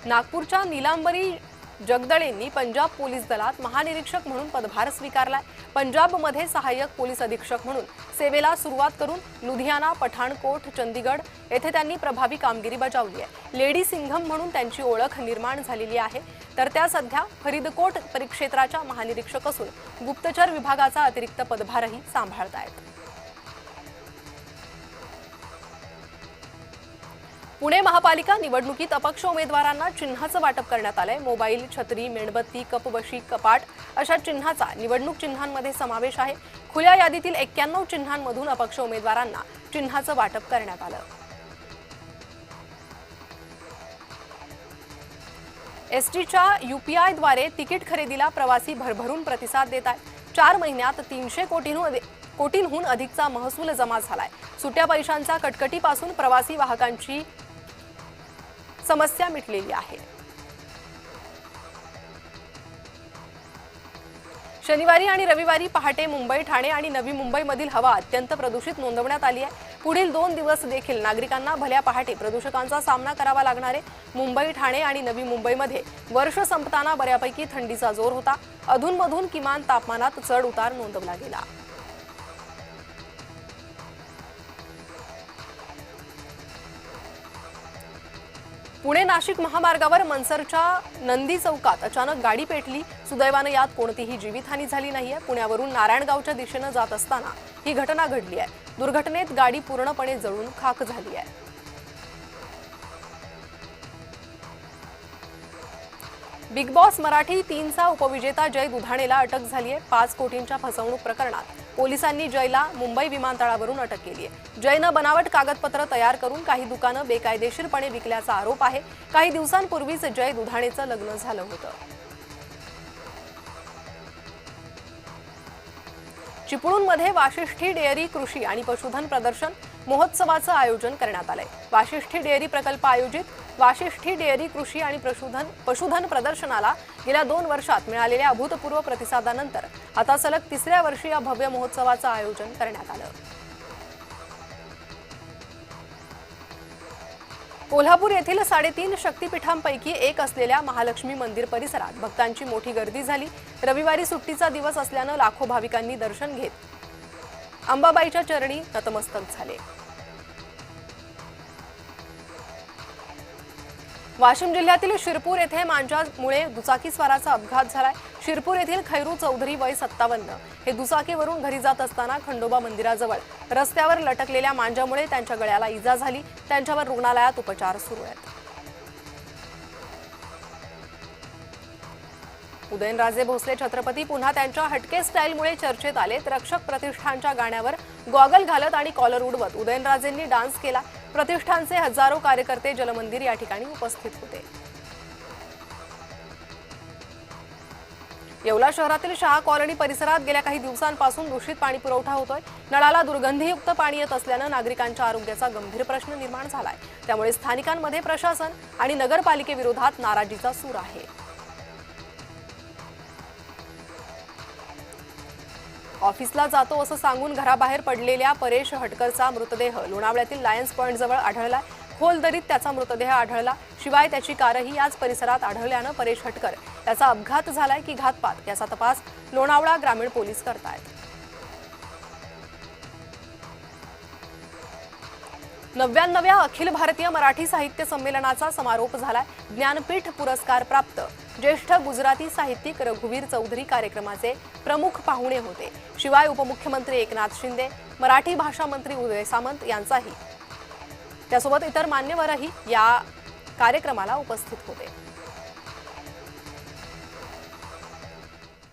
नागपूरच्या नीलांबरी जगदळेंनी पंजाब पोलीस दलात महानिरीक्षक म्हणून पदभार स्वीकारलाय। पंजाबमध्ये सहाय्यक पोलीस अधीक्षक म्हणून सेवेला सुरुवात करून लुधियाना, पठाणकोट, चंदीगड येथे त्यांनी प्रभावी कामगिरी बजावली आहे। लेडी सिंघम म्हणून त्यांची ओळख निर्माण झालेली आहे, तर त्या सध्या फरीदकोट परिक्षेत्राच्या महानिरीक्षक असून गुप्तचर विभागाचा अतिरिक्त पदभारही सांभाळतायत। पुणे महापालिका निवडणुकीत अपक्ष उमेदवारांना चिन्हाचं वाटप करण्यात आलंय। मोबाईल, छत्री, मेणबत्ती, कपबशी, कपाट अशा चिन्हाचा निवडणूक चिन्हांमध्ये समावेश आहे। खुल्या यादीतील 91 चिन्हांमधून अपक्ष उमेदवारांना चिन्हाचं वाटप करण्यात आलं। एसटीच्या यूपीआयद्वारे तिकीट खरेदीला प्रवासी भरभरून प्रतिसाद देत आहेत। 4 महिन्यात 300 कोटींहून अधिकचा महसूल जमा झालाय। सुट्या पैशांच्या कटकटीपासून प्रवासी वाहकांची समस्या मिटलेली आहे। शनिवारी आणि रविवारी पहाटे मुंबई, ठाणे आणि नवी मुंबईमधील हवा अत्यंत प्रदूषित नोंदवण्यात आली आहे। पुढील 2 दिवस देखील नागरिकांना भल्या पहाटे प्रदूषकांचा सामना करावा लागणार आहे। मुंबई, ठाणे आणि नवी मुंबईमध्ये वर्ष संपताना बऱ्यापैकी थंडीचा जोर होता। अधूनमधून किमान तापमानात चढ उतार नोंदवला गेला। पुणे नाशिक महामार्गावर मनसरच्या नंदी चौकात अचानक गाडी पेटली। सुदैवाने यात कोणतीही जीवितहानी झाली नाहीये। पुण्यावरून नारायणगावच्या दिशेने जात असताना ही घटना घडली आहे। दुर्घटनेत गाडी पूर्णपणे जळून खाक झाली आहे। बिग बॉस मराठी 3चा उपविजेता जय दुधाणेला अटक झाली आहे। 5 कोटींच्या फसवणूक प्रकरणात पोलिसांनी जयला मुंबई विमानतळावरून अटक केली आहे। जयनं बनावट कागदपत्र तयार करून काही दुकानं बेकायदेशीरपणे विकल्याचा आरोप आहे। काही दिवसांपूर्वीच जय दुधाणेचं लग्न झालं होतं। चिपळूणमध्ये वाशिष्ठी डेअरी कृषी आणि पशुधन प्रदर्शन महोत्सवाचं आयोजन करण्यात आलंय। वाशिष्ठी डेअरी प्रकल्प आयोजित वाशिष्ठी डेअरी कृषी आणि पशुधन प्रदर्शनाला गेल्या 2 वर्षात मिळालेल्या अभूतपूर्व प्रतिसादानंतर आता सलग 3ऱ्या वर्षी या भव्य महोत्सवाचं आयोजन करण्यात आलं। कोल्हापूर येथील 3.5 शक्तिपीठांपैकी एक असलेल्या महालक्ष्मी मंदिर परिसरात भक्तांची मोठी गर्दी झाली। रविवारी सुट्टीचा दिवस असल्यानं लाखो भाविकांनी दर्शन घेत अंबाबाईच्या चरणी नतमस्तक झाले। वाशिम जिल्ह्यातील शिरपूर येथे मांजामुळे दुचाकीस्वाराचा अपघात झालाय। शिरपूर येथील खैरू चौधरी वय 57 हे दुचाकीवरून घरी जात असताना खंडोबा मंदिराजवळ रस्त्यावर लटकलेल्या मांजामुळे त्यांच्या गळ्याला इजा झाली। त्यांच्यावर रुग्णालयात उपचार सुरू आहेत। उदयनराजे भोसले छत्रपती पुन्हा त्यांच्या हटके स्टाईलमुळे चर्चेत आलेत। रक्षक प्रतिष्ठानच्या गाण्यावर गॉगल घालत आणि कॉलर उडवत उदयनराजेंनी डान्स केला। प्रतिष्ठानचे हजारो कार्यकर्ते जलमंदिर या ठिकाणी उपस्थित होते। येवला शहरातील शहा कॉलनी परिसरात गेल्या काही दिवसांपासून दूषित पाणी पुरवठा होतोय। नळाला दुर्गंधीयुक्त पाणी येत असल्यानं नागरिकांच्या आरोग्याचा गंभीर प्रश्न निर्माण झालाय। त्यामुळे स्थानिकांमध्ये प्रशासन आणि नगरपालिकेविरोधात नाराजीचा सूर आहे। ऑफिसला जातो असं सांगून घराबाहेर पडलेल्या परेश हटकरचा मृतदेह लोणावळ्यातील लायन्स पॉइंट जवळ आढळला। खोल दरीत त्याचा मृतदेह आढळला। शिवाय त्याची कारही याच परिसरात आढळल्यानं परेश हटकर याचा अपघात झालाय की घातपात याचा तपास लोणावळा ग्रामीण पोलीस करतायत। 99व्या अखिल भारतीय मराठी साहित्य संमेलनाचा समारोप झालाय। ज्ञानपीठ पुरस्कार प्राप्त ज्येष्ठ गुजराती साहित्यिक रघुवीर चौधरी कार्यक्रमाचे प्रमुख पाहुणे होते। शिवाय उपमुख्यमंत्री एकनाथ शिंदे, मराठी भाषा मंत्री उदय सामंत यांचाही त्यासोबत इतर मान्यवरही या कार्यक्रमाला उपस्थित होते।